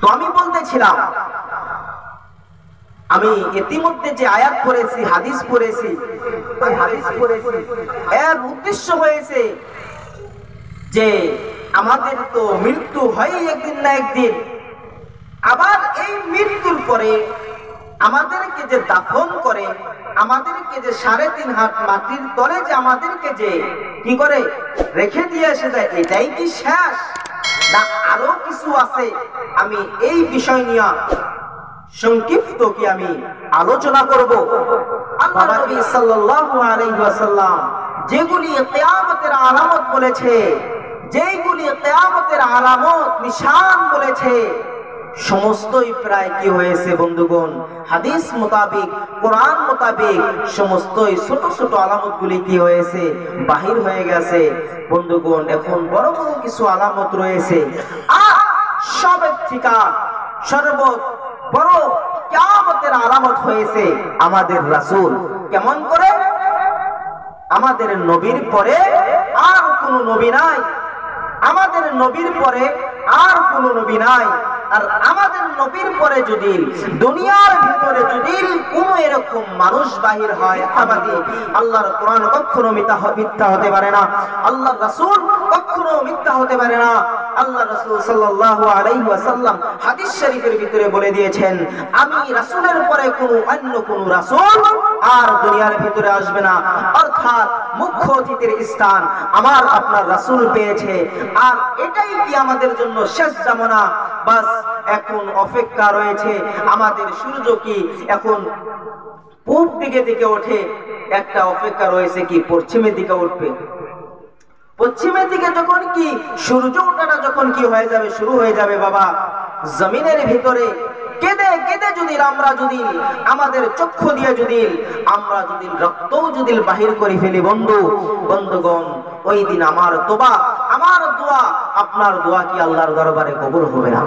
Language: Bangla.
তো আমি বলতেছিলাম, আমি ইতিমধ্যে যে আয়াত পড়েছি, হাদিস পড়েছি, এর উদ্দেশ্য হয়েছে যে আমাদের তো মৃত্যু হয় একদিন না একদিন। আবার এই মৃত্যুর পরে আমাদেরকে যে দাফন করে, আমাদেরকে যে 3.5 হাত মাটির তলে যে আমাদেরকে যে কি করে রেখে দিয়ে এসে যায়, এটাই কি শেষ না আরো কিছু আছে? আমি এই বিষয় নিয়ে সংক্ষিপ্ত কি আমি আলোচনা করব। আল্লাহ নবী সাল্লাল্লাহু আলাইহি ওয়াসাল্লাম যেগুলি কিয়ামতের আলামত বলেছে, যেগুলি কিয়ামতের আলামত নিশান বলেছে, সমস্তই প্রায় কি হয়েছে বন্ধুগণ, হাদিস মোতাবেক, কোরআন মোতাবেক সমস্তই ছোট ছোট আলামতগুলি কি হয়েছে, বাহির হয়ে গেছে বন্ধুগণ। এখন বড় বড় কিছু আলামত রয়েছে। আর সবের থেকে সর্ব বড় কিয়ামতের আলামত হয়েছে আমাদের রাসূল। কেমন করে? আমাদের নবীর পরে আর কোন নবী নাই, আমাদের নবীর পরে আর কোন নবী নাই। আর আমাদের নবীর পরে যদি দুনিয়ার ভিতরে যদি কোনো এরকম মানুষ বাহির হয় আমাদের, আল্লাহর কোরআন কখনো মিথ্যা হতে পারে না, আল্লাহর রাসূল কখনো মিথ্যা হতে পারে না। আল্লাহ রাসূল সাল্লাল্লাহু আলাইহি ওয়াসাল্লাম হাদিস শরীফের ভিতরে বলে দিয়েছেন, আমি রাসূলের পরে কোনো অন্য কোনো রাসূল আর দুনিয়ার ভিতরে আসবে না। অর্থাৎ মুখ্য অতিথির স্থান আমার আপনার রাসূল পেয়েছে। আর এটাই কি আমাদের জন্য শেষ জামানা? বাস এখন অপেক্ষা রয়েছে আমাদের। সূর্য কি এখন পূব দিকে ওঠে, একটা অপেক্ষা রয়েছে কি পশ্চিমের দিকে উঠবে। পশ্চিমের দিকে যখন কি সূর্য ওঠাটা যখন কি হয়ে যাবে, শুরু হয়ে যাবে বাবা, জমিনের ভিতরে কেঁদে কেঁদে যদি আমরা যদি আমাদের চক্ষু দিয়ে যদি আমরা যদি রক্তও যদি বাহির করে ফেলি বন্ধুগণ, ওই দিন আমার তোবা, আমার দোয়া, আপনার দোয়া কি আল্লাহর দরবারে কবুল হবে না?